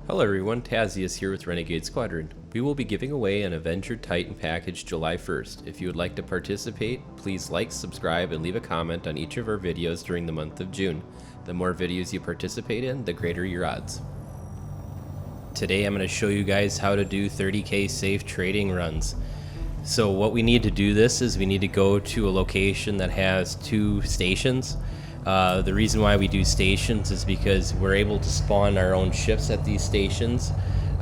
Hello everyone, Tazius here with Renegade Squadron. We will be giving away an Avenger Titan package July 1st. If you would like to participate, please like, subscribe, and leave a comment on each of our videos during the month of June. The more videos you participate in, the greater your odds. Today I'm going to show you guys how to do 30k safe trading runs. So what we need to do this is we need to go to a location that has 2 stations. The reason why we do stations is because we're able to spawn our own ships at these stations.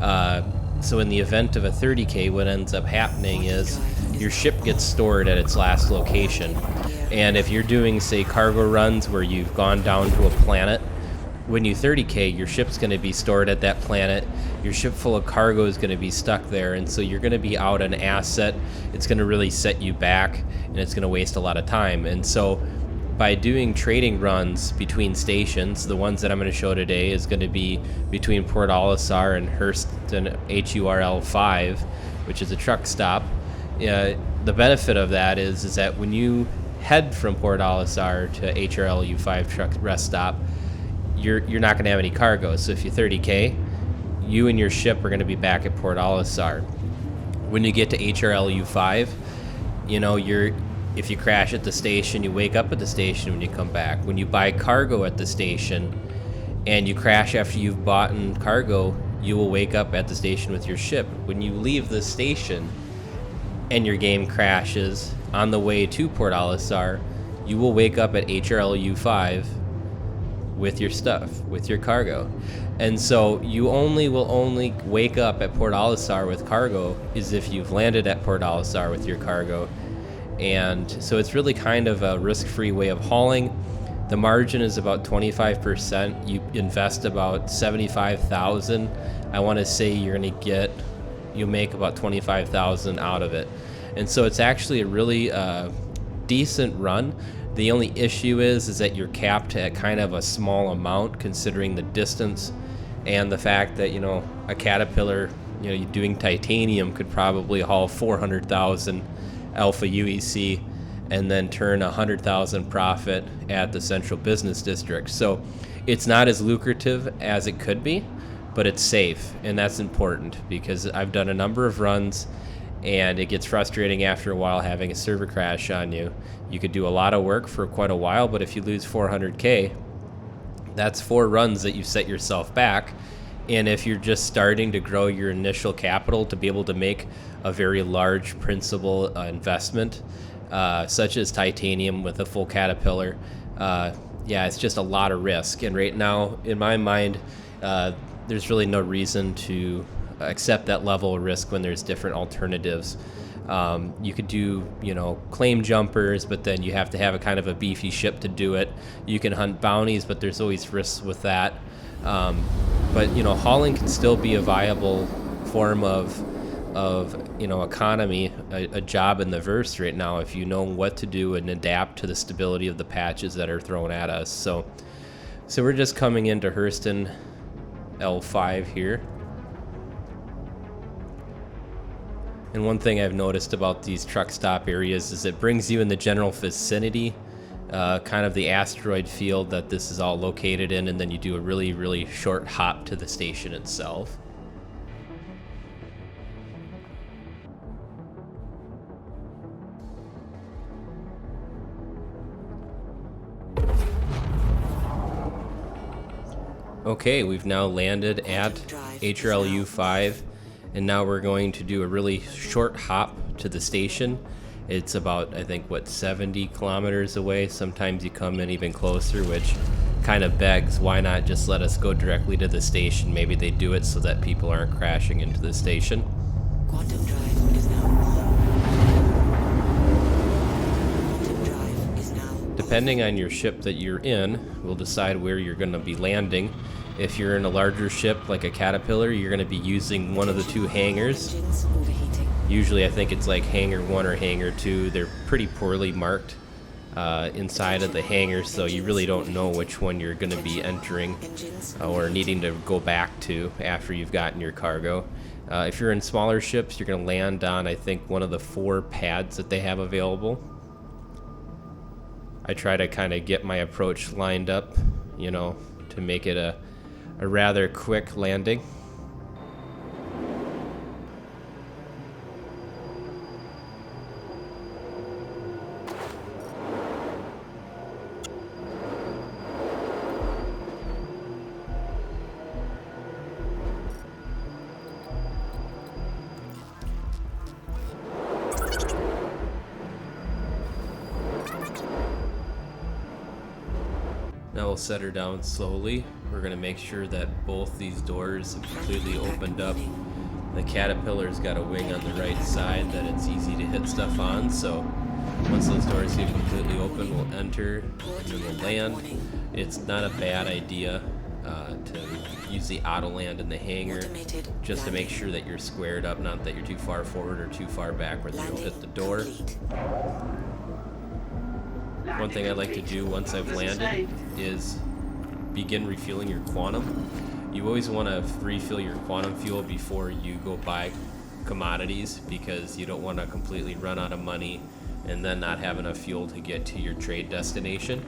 So in the event of a 30k, what ends up happening is your ship gets stored at its last location. And if you're doing, say, cargo runs where you've gone down to a planet, when you 30k, your ship's going to be stored at that planet. Your ship full of cargo is going to be stuck there, and so you're going to be out an asset. It's going to really set you back, and it's going to waste a lot of time. And so by doing trading runs between stations, the ones that I'm going to show today is going to be between Port Olisar and Hurston L5, which is a truck stop. The benefit of that is that when you head from Port Olisar to HRLU5 truck rest stop, you're not going to have any cargo. So if you're 30k, you and your ship are going to be back at Port Olisar. When you get to HRLU5, if you crash at the station, you wake up at the station when you come back. When you buy cargo at the station and you crash after you've bought cargo, you will wake up at the station with your ship. When you leave the station and your game crashes on the way to Port Olisar, you will wake up at HRLU5 with your stuff, with your cargo. And so you will only wake up at Port Olisar with cargo is if you've landed at Port Olisar with your cargo. And so it's really kind of a risk-free way of hauling. The margin is about 25%. You invest about 75,000. I want to say you'll make about 25,000 out of it. And so it's actually a really decent run. The only issue is that you're capped at kind of a small amount considering the distance and the fact that, a Caterpillar, doing titanium could probably haul 400,000 Alpha UEC and then turn 100,000 profit at the Central Business District. So it's not as lucrative as it could be, but it's safe, and that's important because I've done a number of runs and it gets frustrating after a while having a server crash on you. You could do a lot of work for quite a while, but if you lose 400k, that's 4 runs that you set yourself back. And if you're just starting to grow your initial capital to be able to make a very large principal investment, such as titanium with a full Caterpillar, it's just a lot of risk. And right now, in my mind, there's really no reason to accept that level of risk when there's different alternatives. You could do, claim jumpers, but then you have to have a kind of a beefy ship to do it. You can hunt bounties, but there's always risks with that. But hauling can still be a viable form of economy, a job in the verse right now if you know what to do and adapt to the stability of the patches that are thrown at us. So we're just coming into Hurston L5 here. And one thing I've noticed about these truck stop areas is it brings you in the general vicinity, kind of the asteroid field that this is all located in, and then you do a really, really short hop to the station itself. Okay, we've now landed at HRLU5, and now we're going to do a really short hop to the station. It's about, I think, 70 kilometers away. Sometimes you come in even closer, which kind of begs, why not just let us go directly to the station? Maybe they do it so that people aren't crashing into the station. Quantum drive is now. Quantum drive is now. Depending on your ship that you're in, will decide where you're going to be landing. If you're in a larger ship like a Caterpillar, you're going to be using one of the 2 hangars. Engines overheating. Usually I think it's like hangar 1 or hangar 2. They're pretty poorly marked inside of the hangar, so you really don't know which one you're going to be entering or needing to go back to after you've gotten your cargo. If you're in smaller ships, you're going to land on, I think, one of the 4 pads that they have available. I try to kind of get my approach lined up, to make it a rather quick landing. Now we'll set her down slowly. We're going to make sure that both these doors have completely opened up. The Caterpillar's got a wing on the right side that it's easy to hit stuff on, so once those doors get completely open, we'll enter and then we'll land. It's not a bad idea to use the auto land in the hangar just to make sure that you're squared up, not that you're too far forward or too far back where you'll hit the door. One thing I like to do once I've landed is begin refueling your quantum. You always want to refill your quantum fuel before you go buy commodities, because you don't want to completely run out of money and then not have enough fuel to get to your trade destination.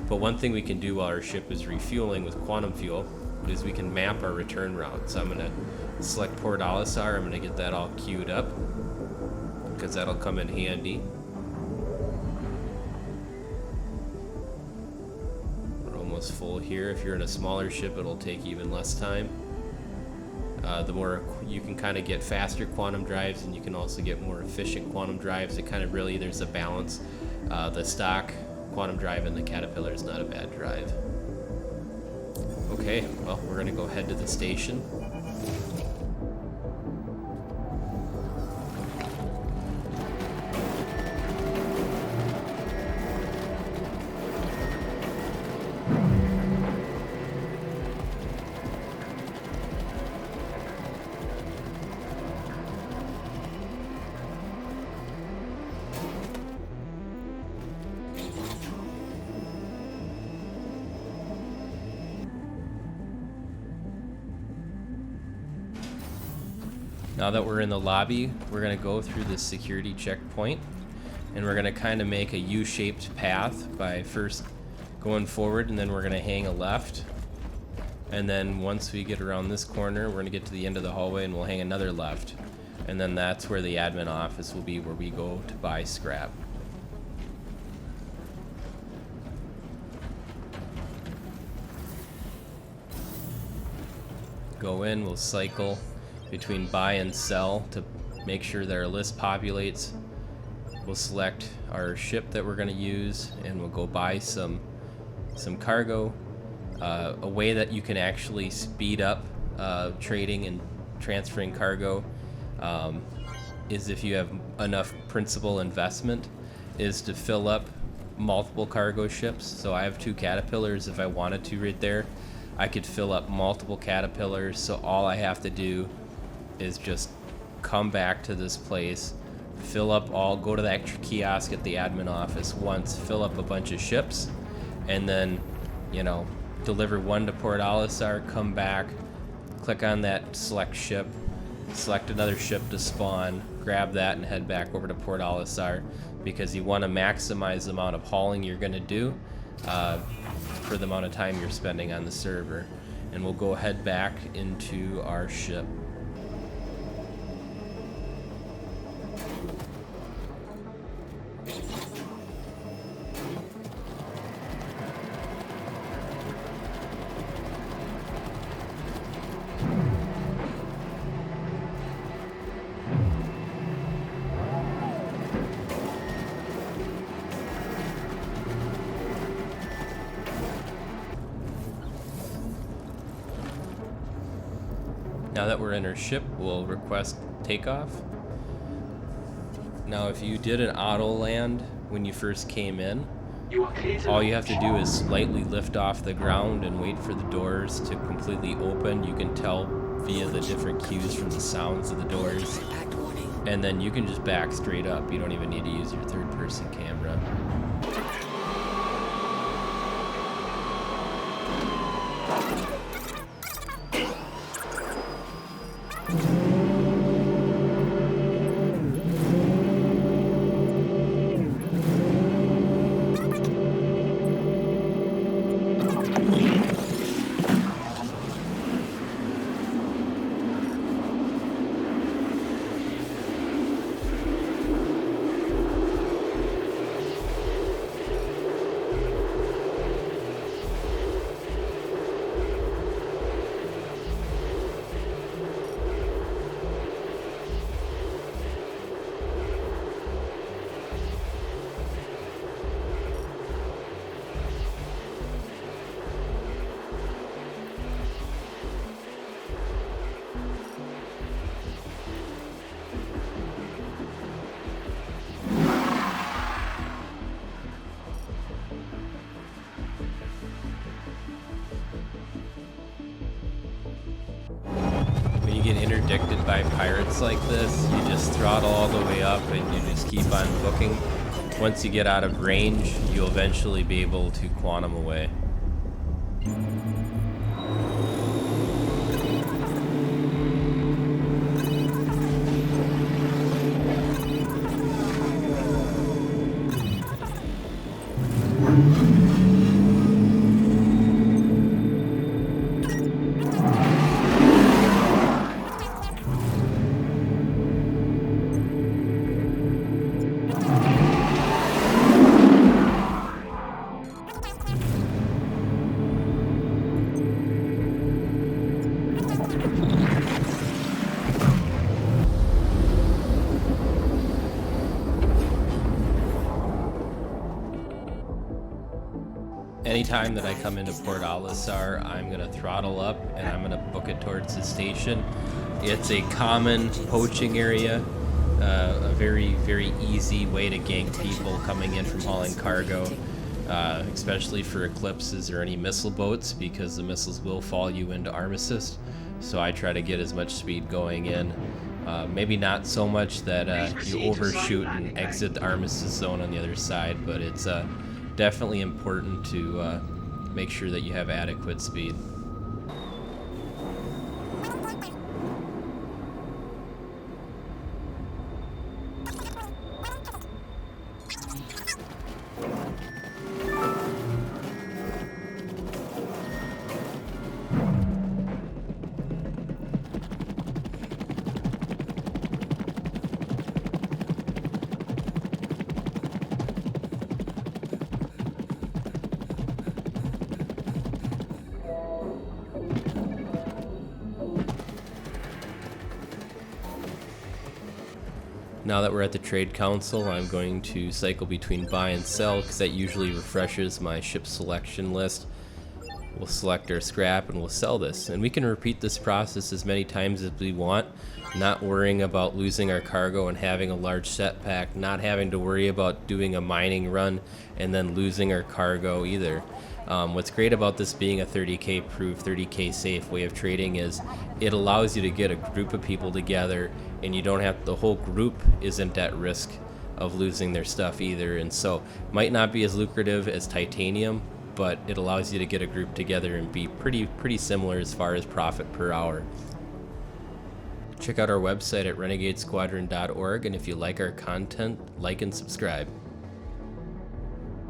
But one thing we can do while our ship is refueling with quantum fuel is we can map our return route. So I'm going to select Port Olisar. I'm going to get that all queued up because that'll come in handy. We're almost full here. If you're in a smaller ship, it'll take even less time. The more you can kind of get faster quantum drives, and you can also get more efficient quantum drives. It kind of really, there's a balance. The stock quantum drive in the Caterpillar is not a bad drive. Okay, well, we're going to go head to the station. Now that we're in the lobby, we're going to go through this security checkpoint, and we're going to kind of make a U-shaped path by first going forward, and then we're going to hang a left. And then once we get around this corner, we're going to get to the end of the hallway and we'll hang another left. And then that's where the admin office will be, where we go to buy scrap. Go in, we'll cycle between buy and sell to make sure that our list populates. We'll select our ship that we're going to use, and we'll go buy some cargo. A way that you can actually speed up trading and transferring cargo is, if you have enough principal investment, is to fill up multiple cargo ships. So I have 2 Caterpillars. If I wanted to right there, I could fill up multiple Caterpillars. So all I have to do is just come back to this place, fill up all, go to that kiosk at the admin office once, fill up a bunch of ships, and then, you know, deliver one to Port Olisar, come back, click on that select ship, select another ship to spawn, grab that and head back over to Port Olisar, because you want to maximize the amount of hauling you're going to do for the amount of time you're spending on the server. And we'll go head back into our ship. Now that we're in our ship, we'll request takeoff. Now if you did an auto land when you first came in, all you have to do is slightly lift off the ground and wait for the doors to completely open. You can tell via the different cues from the sounds of the doors. And then you can just back straight up. You don't even need to use your third-person camera. get interdicted by pirates like this, you just throttle all the way up and you just keep on booking. Once you get out of range, you'll eventually be able to quantum away. Anytime that I come into Port Olisar, I'm going to throttle up and I'm going to book it towards the station. It's a common poaching area, a very, very easy way to gank people coming in from hauling cargo, especially for eclipses or any missile boats, because the missiles will fall you into armistice. So I try to get as much speed going in. Maybe not so much that you overshoot and exit the armistice zone on the other side, but it's definitely important to make sure that you have adequate speed. Now that we're at the Trade Council, I'm going to cycle between buy and sell because that usually refreshes my ship selection list. We'll select our scrap and we'll sell this. And we can repeat this process as many times as we want, not worrying about losing our cargo and having a large setback, not having to worry about doing a mining run and then losing our cargo either. What's great about this being a 30K proof, 30K safe way of trading is it allows you to get a group of people together and you don't have, the whole group isn't at risk of losing their stuff either. And so might not be as lucrative as titanium, but it allows you to get a group together and be pretty similar as far as profit per hour. Check out our website at renegadesquadron.org, and if you like our content, like and subscribe.